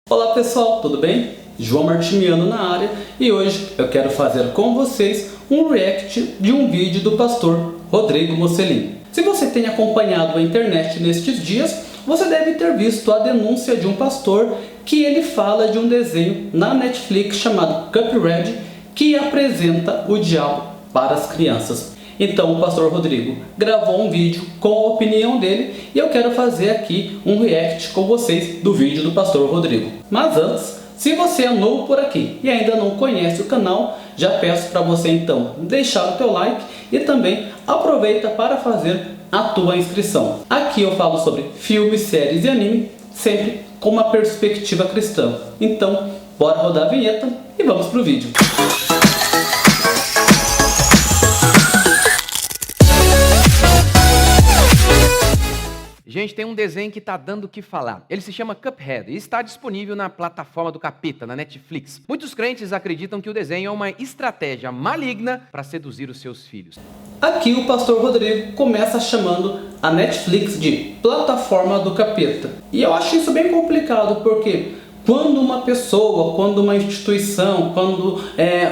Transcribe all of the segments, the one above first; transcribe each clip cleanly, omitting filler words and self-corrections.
Olá pessoal, tudo bem? João Martimiano na área e hoje eu quero fazer com vocês um react de um vídeo do pastor Rodrigo Mocelin. Se você tem acompanhado a internet nestes dias, você deve ter visto a denúncia de um pastor que ele fala de um desenho na Netflix chamado Cuphead que apresenta o diabo para as crianças. Então o pastor Rodrigo gravou um vídeo com a opinião dele e eu quero fazer aqui um react com vocês do vídeo do pastor Rodrigo. Mas antes, se você é novo por aqui e ainda não conhece o canal, já peço para você então deixar o teu like e também aproveita para fazer a tua inscrição. Aqui eu falo sobre filmes, séries e anime, sempre com uma perspectiva cristã. Então, bora rodar a vinheta e vamos pro vídeo. Gente, tem um desenho que tá dando o que falar. Ele se chama Cuphead e está disponível na plataforma do Capeta, na Netflix. Muitos crentes acreditam que o desenho é uma estratégia maligna para seduzir os seus filhos. Aqui o pastor Rodrigo começa chamando a Netflix de plataforma do capeta. E eu acho isso bem complicado, porque quando uma pessoa, quando uma instituição, quando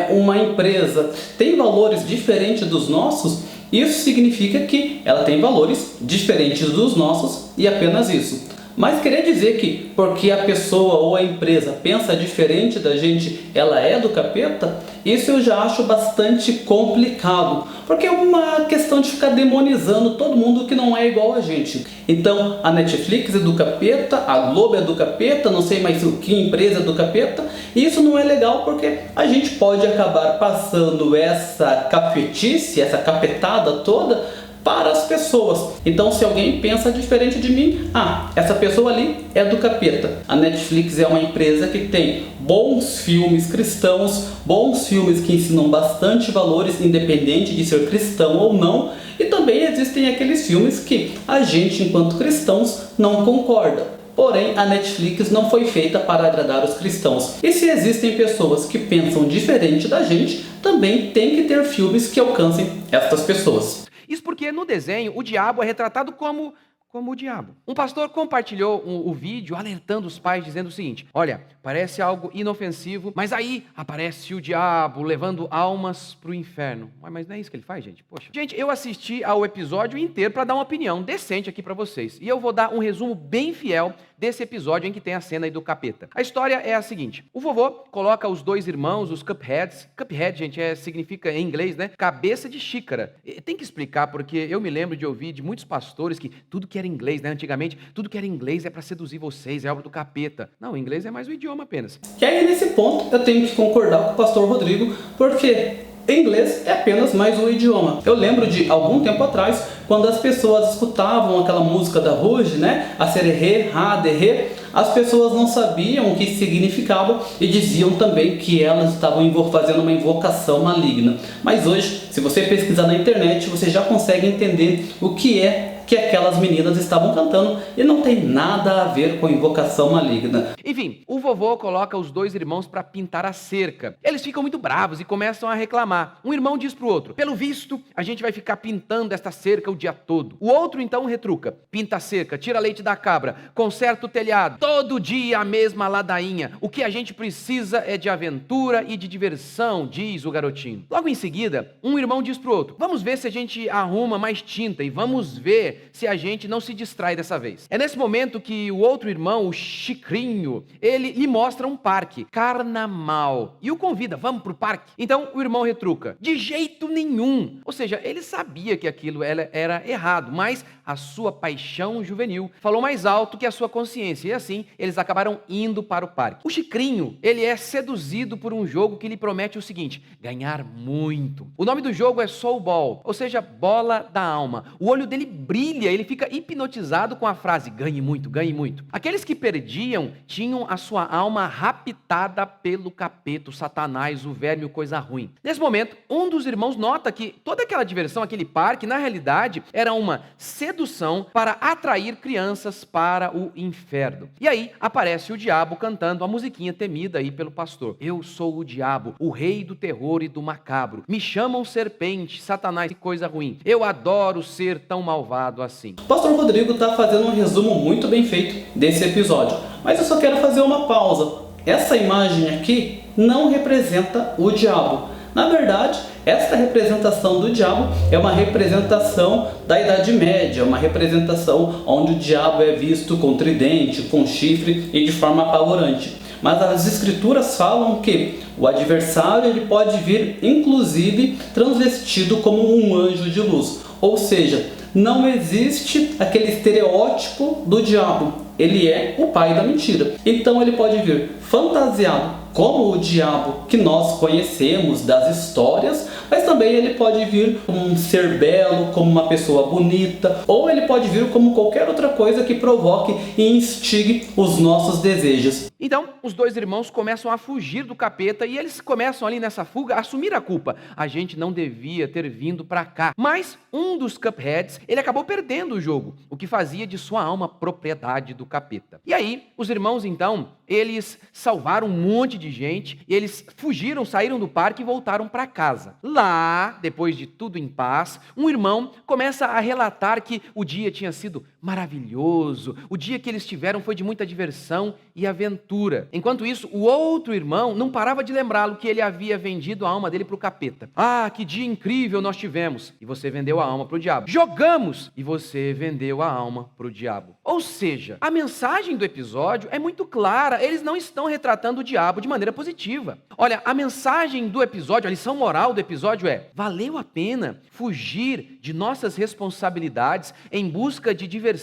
uma empresa tem valores diferentes dos nossos, isso significa que ela tem valores diferentes dos nossos e apenas isso. Mas querer dizer que porque a pessoa ou a empresa pensa diferente da gente, ela é do capeta, isso eu já acho bastante complicado. Porque é uma questão de ficar demonizando todo mundo que não é igual a gente. Então a Netflix é do capeta, a Globo é do capeta, não sei mais o que empresa é do capeta. E isso não é legal porque a gente pode acabar passando essa cafetice, essa capetada toda para as pessoas. Então se alguém pensa diferente de mim, essa pessoa ali é do capeta. A Netflix é uma empresa que tem bons filmes cristãos, bons filmes que ensinam bastante valores, independente de ser cristão ou não. E também existem aqueles filmes que a gente, enquanto cristãos, não concorda. Porém, a Netflix não foi feita para agradar os cristãos. E se existem pessoas que pensam diferente da gente, também tem que ter filmes que alcancem estas pessoas. Isso porque no desenho o diabo é retratado como o diabo. Um pastor compartilhou o vídeo alertando os pais dizendo o seguinte: olha, parece algo inofensivo, mas aí aparece o diabo levando almas para o inferno. Mas não é isso que ele faz, gente? Poxa. Gente, eu assisti ao episódio inteiro para dar uma opinião decente aqui para vocês. E eu vou dar um resumo bem fiel desse episódio em que tem a cena aí do capeta. A história é a seguinte: o vovô coloca os dois irmãos, os Cupheads. Cuphead, gente, significa em inglês, né? Cabeça de xícara. Tem que explicar, porque eu me lembro de ouvir de muitos pastores que tudo que era inglês, né? Antigamente, tudo que era inglês é para seduzir vocês, é obra do capeta. Não, inglês é mais um idioma apenas. E aí, nesse ponto, eu tenho que concordar com o pastor Rodrigo, porque inglês é apenas mais um idioma. Eu lembro de algum tempo atrás, quando as pessoas escutavam aquela música da Rouge, né? A sererê, ra, derrê, as pessoas não sabiam o que significava e diziam também que elas estavam fazendo uma invocação maligna. Mas hoje, se você pesquisar na internet, você já consegue entender o que é que aquelas meninas estavam cantando e não tem nada a ver com invocação maligna. Enfim, o vovô coloca os dois irmãos para pintar a cerca. Eles ficam muito bravos e começam a reclamar. Um irmão diz pro outro: pelo visto, a gente vai ficar pintando esta cerca o dia todo. O outro então retruca: pinta a cerca, tira leite da cabra, conserta o telhado, todo dia a mesma ladainha. O que a gente precisa é de aventura e de diversão, diz o garotinho. Logo em seguida, um irmão diz pro outro: vamos ver se a gente arruma mais tinta e vamos ver se a gente não se distrai dessa vez. É nesse momento que o outro irmão, o Chicrinho, ele lhe mostra um parque, Carnamal, e o convida: vamos pro parque? Então o irmão retruca: de jeito nenhum. Ou seja, ele sabia que aquilo era errado, mas a sua paixão juvenil falou mais alto que a sua consciência, e assim eles acabaram indo para o parque. O Chicrinho, ele é seduzido por um jogo que lhe promete o seguinte: ganhar muito. O nome do jogo é Soul Ball, ou seja, bola da alma. O olho dele brilha, ele fica hipnotizado com a frase: ganhe muito, ganhe muito. Aqueles que perdiam tinham a sua alma raptada pelo capeta, o Satanás, o verme, o coisa ruim. Nesse momento, um dos irmãos nota que toda aquela diversão, aquele parque, na realidade, era uma sedução para atrair crianças para o inferno. E aí aparece o diabo cantando a musiquinha temida aí pelo pastor: eu sou o diabo, o rei do terror e do macabro. Me chamam serpente, Satanás e coisa ruim. Eu adoro ser tão malvado. tratado assim. O Pastor Rodrigo está fazendo um resumo muito bem feito desse episódio, mas eu só quero fazer uma pausa. Essa imagem aqui não representa o diabo. Na verdade, esta representação do diabo é uma representação da Idade Média, uma representação onde o diabo é visto com tridente, com chifre e de forma apavorante. Mas as escrituras falam que o adversário ele pode vir, inclusive, transvestido como um anjo de luz. Ou seja, não existe aquele estereótipo do diabo. Ele é o pai da mentira. Então ele pode vir fantasiado como o diabo que nós conhecemos das histórias, mas também ele pode vir como um ser belo, como uma pessoa bonita, ou ele pode vir como qualquer outra coisa que provoque e instigue os nossos desejos. Então, os dois irmãos começam a fugir do capeta e eles começam ali nessa fuga a assumir a culpa. A gente não devia ter vindo para cá. Mas um dos Cupheads, ele acabou perdendo o jogo, o que fazia de sua alma propriedade do capeta. E aí, os irmãos então, eles salvaram um monte de gente e eles fugiram, saíram do parque e voltaram para casa. Lá, depois de tudo em paz, um irmão começa a relatar que o dia tinha sido maravilhoso, o dia que eles tiveram foi de muita diversão e aventura. Enquanto isso, o outro irmão não parava de lembrá-lo que ele havia vendido a alma dele para o capeta. Ah, que dia incrível nós tivemos! E você vendeu a alma para o diabo. Jogamos! E você vendeu a alma para o diabo. Ou seja, a mensagem do episódio é muito clara, eles não estão retratando o diabo de maneira positiva. Olha, a mensagem do episódio, a lição moral do episódio é: valeu a pena fugir de nossas responsabilidades em busca de diversão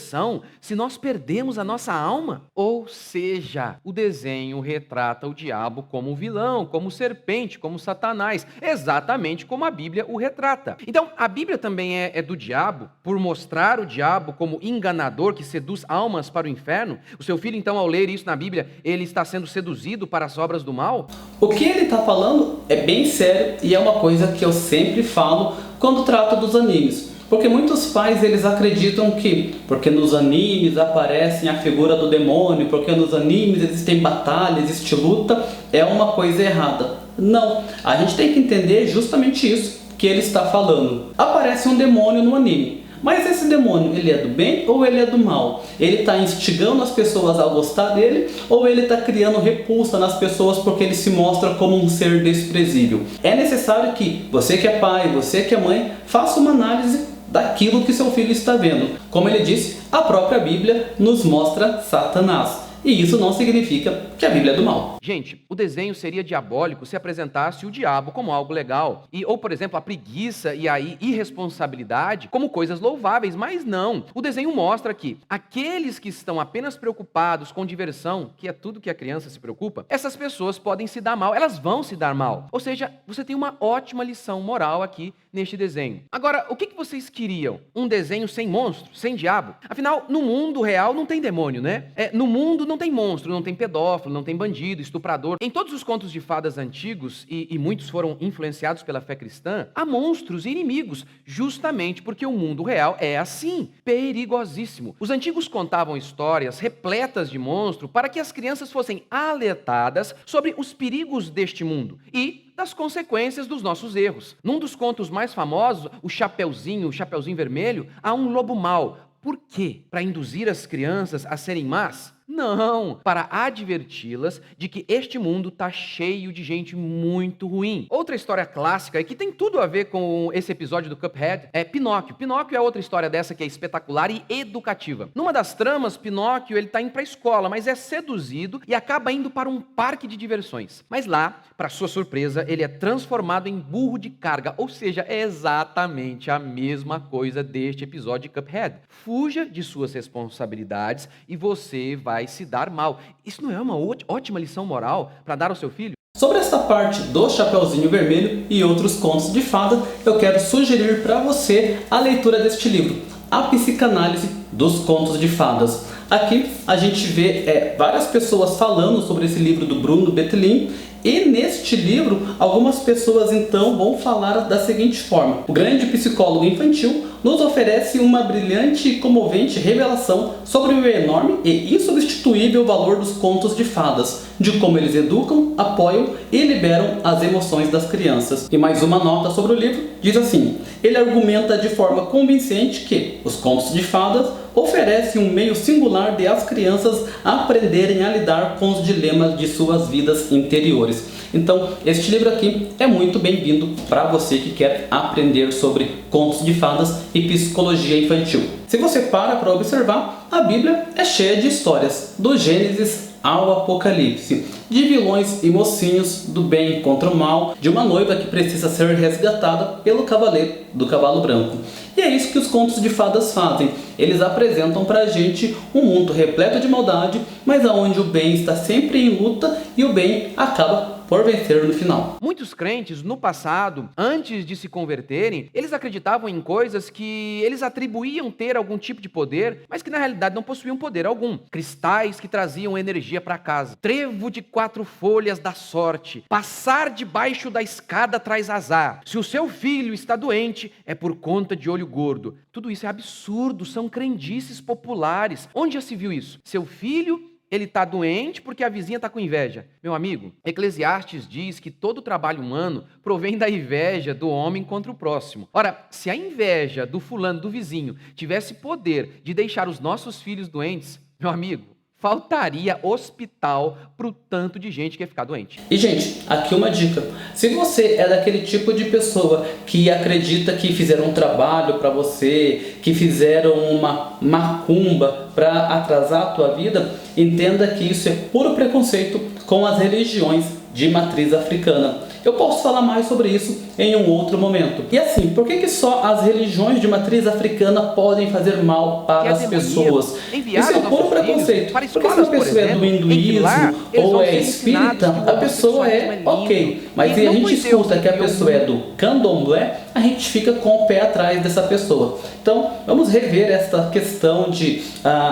se nós perdemos a nossa alma? Ou seja, o desenho retrata o diabo como o vilão, como serpente, como Satanás, exatamente como a Bíblia o retrata. Então, a Bíblia também é do diabo, por mostrar o diabo como enganador que seduz almas para o inferno. O seu filho, então, ao ler isso na Bíblia, ele está sendo seduzido para as obras do mal? O que ele está falando é bem sério e é uma coisa que eu sempre falo quando trato dos animes. Porque muitos pais eles acreditam que porque nos animes aparecem a figura do demônio, porque nos animes existem batalhas, existe luta, é uma coisa errada. Não, a gente tem que entender justamente isso que ele está falando. Aparece um demônio no anime. Mas esse demônio, ele é do bem ou ele é do mal? Ele está instigando as pessoas a gostar dele ou ele está criando repulsa nas pessoas porque ele se mostra como um ser desprezível? É necessário que você que é pai, você que é mãe, faça uma análise daquilo que seu filho está vendo. Como ele disse, a própria Bíblia nos mostra Satanás. E isso não significa que a Bíblia é do mal. Gente, o desenho seria diabólico se apresentasse o diabo como algo legal. Ou, por exemplo, a preguiça e a irresponsabilidade como coisas louváveis. Mas não. O desenho mostra que aqueles que estão apenas preocupados com diversão, que é tudo que a criança se preocupa, essas pessoas podem se dar mal. Elas vão se dar mal. Ou seja, você tem uma ótima lição moral aqui neste desenho. Agora, o que vocês queriam? Um desenho sem monstro, sem diabo? Afinal, no mundo real não tem demônio, né? No mundo não tem monstro, não tem pedófilo, não tem bandido, estuprador. Em todos os contos de fadas antigos, e muitos foram influenciados pela fé cristã, há monstros e inimigos, justamente porque o mundo real é assim, perigosíssimo. Os antigos contavam histórias repletas de monstro para que as crianças fossem alertadas sobre os perigos deste mundo e das consequências dos nossos erros. Num dos contos mais famosos, o Chapeuzinho Vermelho, há um lobo mau. Por quê? Para induzir as crianças a serem más? Não, para adverti-las de que este mundo está cheio de gente muito ruim. Outra história clássica, e que tem tudo a ver com esse episódio do Cuphead, é Pinóquio. Pinóquio é outra história dessa que é espetacular e educativa. Numa das tramas, Pinóquio ele está indo para a escola, mas é seduzido e acaba indo para um parque de diversões. Mas lá, para sua surpresa, ele é transformado em burro de carga, ou seja, é exatamente a mesma coisa deste episódio de Cuphead. Fuja de suas responsabilidades e você vai se dar mal. Isso não é uma ótima lição moral para dar ao seu filho? Sobre essa parte do Chapeuzinho Vermelho e outros contos de fadas, eu quero sugerir para você a leitura deste livro, A Psicanálise dos Contos de Fadas. Aqui a gente vê várias pessoas falando sobre esse livro do Bruno Bettelin. E neste livro, algumas pessoas então vão falar da seguinte forma: o grande psicólogo infantil nos oferece uma brilhante e comovente revelação sobre o enorme e insubstituível valor dos contos de fadas, de como eles educam, apoiam e liberam as emoções das crianças. E mais uma nota sobre o livro diz assim: ele argumenta de forma convincente que os contos de fadas oferecem um meio singular de as crianças aprenderem a lidar com os dilemas de suas vidas interiores. Então, este livro aqui é muito bem-vindo para você que quer aprender sobre contos de fadas e psicologia infantil. Se você para observar, a Bíblia é cheia de histórias, do Gênesis ao Apocalipse, de vilões e mocinhos, do bem contra o mal, de uma noiva que precisa ser resgatada pelo cavaleiro do cavalo branco. E é isso que os contos de fadas fazem. Eles apresentam pra gente um mundo repleto de maldade, mas onde o bem está sempre em luta e o bem acaba por vencer no final. Muitos crentes, no passado, antes de se converterem, eles acreditavam em coisas que eles atribuíam ter algum tipo de poder, mas que na realidade não possuíam poder algum. Cristais que traziam energia para casa, trevo de 4 folhas dá sorte, passar debaixo da escada traz azar, se o seu filho está doente, é por conta de olho gordo. Tudo isso é absurdo, são crendices populares. Onde já se viu isso? Seu filho, ele está doente porque a vizinha está com inveja. Meu amigo, Eclesiastes diz que todo trabalho humano provém da inveja do homem contra o próximo. Ora, se a inveja do fulano, do vizinho, tivesse poder de deixar os nossos filhos doentes, meu amigo, faltaria hospital para o tanto de gente que ia ficar doente. E, gente, aqui uma dica. Se você é daquele tipo de pessoa que acredita que fizeram um trabalho para você, que fizeram uma macumba para atrasar a tua vida, entenda que isso é puro preconceito com as religiões de matriz africana. Eu posso falar mais sobre isso em um outro momento. E assim, por que só as religiões de matriz africana podem fazer mal para as pessoas? Isso é puro preconceito. Porque se uma pessoa é do hinduísmo ou é espírita, a pessoa é ok. Mas se a gente escuta que a pessoa é do candomblé, a gente fica com o pé atrás dessa pessoa. Então, vamos rever essa questão de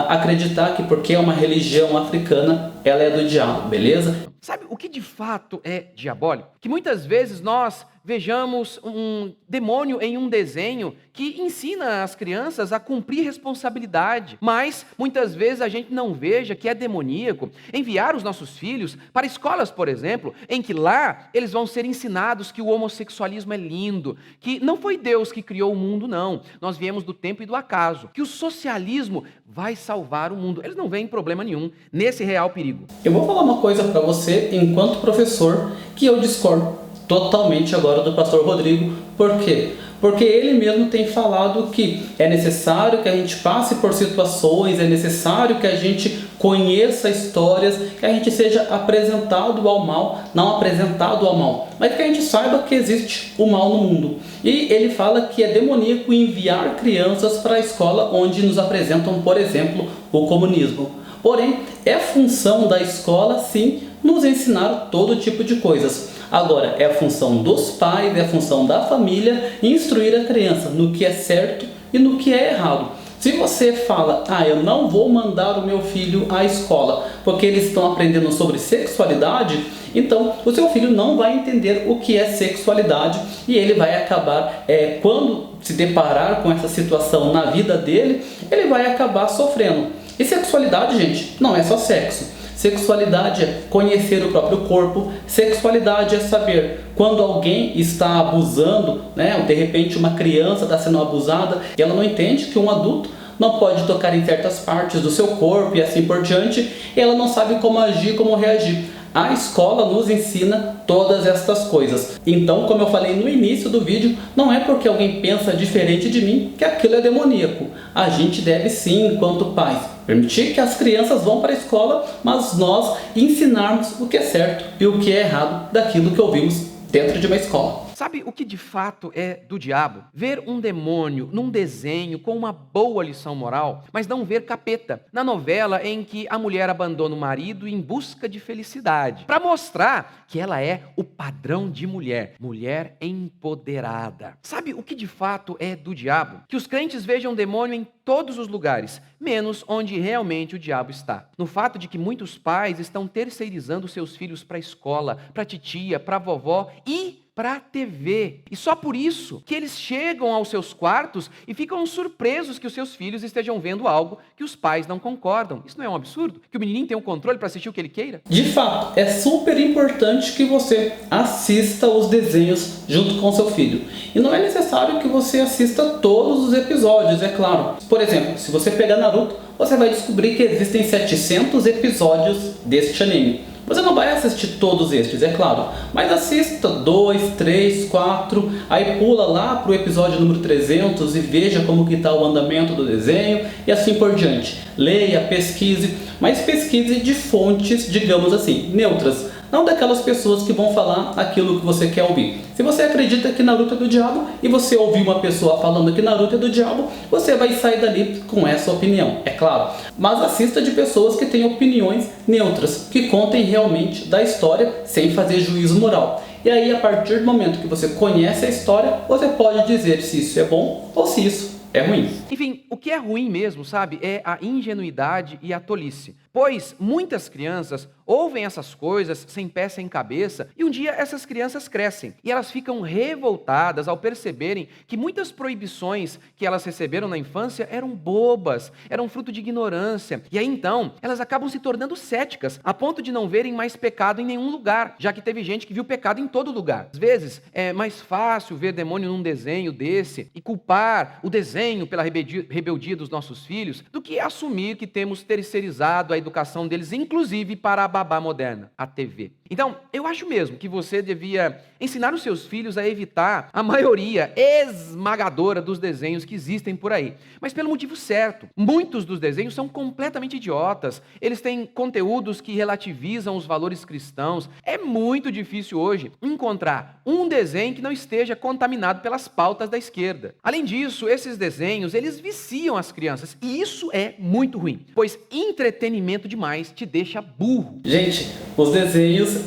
acreditar que porque é uma religião africana, ela é do diabo, beleza? Sabe o que de fato é diabólico? Que muitas vezes nós vejamos um demônio em um desenho que ensina as crianças a cumprir responsabilidade, mas muitas vezes a gente não veja que é demoníaco enviar os nossos filhos para escolas, por exemplo, em que lá eles vão ser ensinados que o homossexualismo é lindo, que não foi Deus que criou o mundo, não. Nós viemos do tempo e do acaso, que o socialismo vai salvar o mundo. Eles não veem problema nenhum nesse real perigo. Eu vou falar uma coisa para você, enquanto professor, que eu discordo totalmente agora do pastor Rodrigo. Por quê? Porque ele mesmo tem falado que é necessário que a gente passe por situações, é necessário que a gente conheça histórias, que a gente seja apresentado ao mal, não apresentado ao mal, mas que a gente saiba que existe o mal no mundo. E ele fala que é demoníaco enviar crianças para a escola onde nos apresentam, por exemplo, o comunismo. Porém, é função da escola, sim, nos ensinar todo tipo de coisas. Agora, é a função dos pais, é a função da família instruir a criança no que é certo e no que é errado. Se você fala, eu não vou mandar o meu filho à escola porque eles estão aprendendo sobre sexualidade, então o seu filho não vai entender o que é sexualidade e ele vai acabar, quando se deparar com essa situação na vida dele, ele vai acabar sofrendo. E sexualidade, gente, não é só sexo. Sexualidade é conhecer o próprio corpo. Sexualidade é saber quando alguém está abusando, né? De repente uma criança está sendo abusada e ela não entende que um adulto não pode tocar em certas partes do seu corpo e assim por diante. E ela não sabe como agir, como reagir. A escola nos ensina todas estas coisas. Então, como eu falei no início do vídeo, não é porque alguém pensa diferente de mim que aquilo é demoníaco. A gente deve sim, enquanto pais, permitir que as crianças vão para a escola, mas nós ensinarmos o que é certo e o que é errado daquilo que ouvimos dentro de uma escola. Sabe o que de fato é do diabo? Ver um demônio num desenho com uma boa lição moral, mas não ver capeta na novela em que a mulher abandona o marido em busca de felicidade, para mostrar que ela é o padrão de mulher, mulher empoderada. Sabe o que de fato é do diabo? Que os crentes vejam demônio em todos os lugares, menos onde realmente o diabo está. No fato de que muitos pais estão terceirizando seus filhos para a escola, para a titia, para a vovó e para a TV. E só por isso que eles chegam aos seus quartos e ficam surpresos que os seus filhos estejam vendo algo que os pais não concordam. Isso não é um absurdo? Que o menininho tem um controle para assistir o que ele queira? De fato, é super importante que você assista os desenhos junto com seu filho. E não é necessário que você assista todos os episódios, é claro. Por exemplo, se você pegar Naruto, você vai descobrir que existem 700 episódios deste anime. Você não vai assistir todos estes, é claro, mas assista 2, 3, 4, aí pula lá para o episódio número 300 e veja como que está o andamento do desenho e assim por diante. Leia, pesquise, mas pesquise de fontes, digamos assim, neutras. Não daquelas pessoas que vão falar aquilo que você quer ouvir. Se você acredita que Naruto é do diabo e você ouvir uma pessoa falando que Naruto é do diabo, você vai sair dali com essa opinião, é claro. Mas assista de pessoas que têm opiniões neutras, que contem realmente da história sem fazer juízo moral. E aí, a partir do momento que você conhece a história, você pode dizer se isso é bom ou se isso é ruim. Enfim, o que é ruim mesmo, sabe, é a ingenuidade e a tolice. Pois muitas crianças ouvem essas coisas sem pé sem cabeça e um dia essas crianças crescem e elas ficam revoltadas ao perceberem que muitas proibições que elas receberam na infância eram bobas, eram fruto de ignorância. E aí então elas acabam se tornando céticas a ponto de não verem mais pecado em nenhum lugar, já que teve gente que viu pecado em todo lugar. Às vezes é mais fácil ver demônio num desenho desse e culpar o desenho pela rebeldia dos nossos filhos do que assumir que temos terceirizado a educação deles, inclusive para a babá moderna, a TV. Então, eu acho mesmo que você devia ensinar os seus filhos a evitar a maioria esmagadora dos desenhos que existem por aí. Mas pelo motivo certo. Muitos dos desenhos são completamente idiotas. Eles têm conteúdos que relativizam os valores cristãos. É muito difícil hoje encontrar um desenho que não esteja contaminado pelas pautas da esquerda. Além disso, esses desenhos, eles viciam as crianças. E isso é muito ruim, pois entretenimento demais te deixa burro. Gente, os desenhos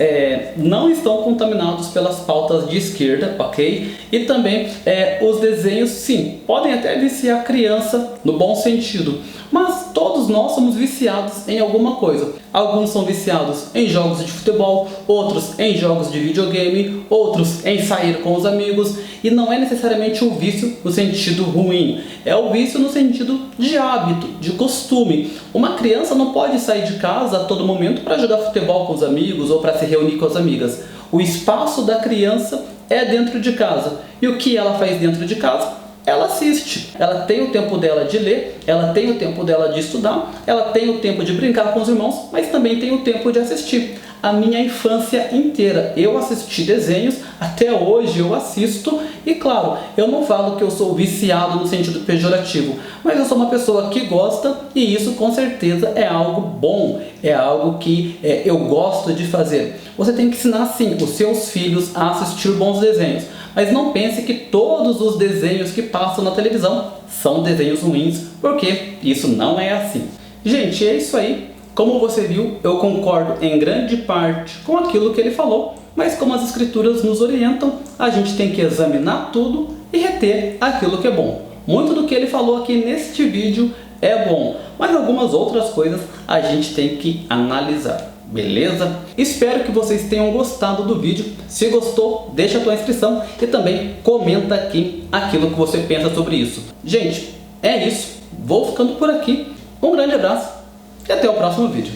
não estão contaminados pelas pautas de esquerda, ok? E também os desenhos, sim, podem até viciar a criança no bom sentido, mas todos nós somos viciados em alguma coisa. Alguns são viciados em jogos de futebol, outros em jogos de videogame, outros em sair com os amigos, e não é necessariamente o vício no sentido ruim, é o vício no sentido de hábito, de costume. Uma criança não pode sair de casa a todo momento para jogar futebol com os amigos ou para se reunir com as amigas. O espaço da criança é dentro de casa, e o que ela faz dentro de casa? Ela assiste, ela tem o tempo dela de ler, ela tem o tempo dela de estudar, ela tem o tempo de brincar com os irmãos, mas também tem o tempo de assistir. A minha infância inteira eu assisti desenhos, até hoje eu assisto, e claro, eu não falo que eu sou viciado no sentido pejorativo, mas eu sou uma pessoa que gosta, e isso com certeza é algo bom, é algo que eu gosto de fazer. Você tem que ensinar sim os seus filhos a assistir bons desenhos, mas não pense que todos os desenhos que passam na televisão são desenhos ruins, porque isso não é assim. Gente, é isso aí. Como você viu, eu concordo em grande parte com aquilo que ele falou, mas como as escrituras nos orientam, a gente tem que examinar tudo e reter aquilo que é bom. Muito do que ele falou aqui neste vídeo é bom, mas algumas outras coisas a gente tem que analisar. Beleza? Espero que vocês tenham gostado do vídeo. Se gostou, deixa a tua inscrição e também comenta aqui aquilo que você pensa sobre isso. Gente, é isso. Vou ficando por aqui. Um grande abraço e até o próximo vídeo.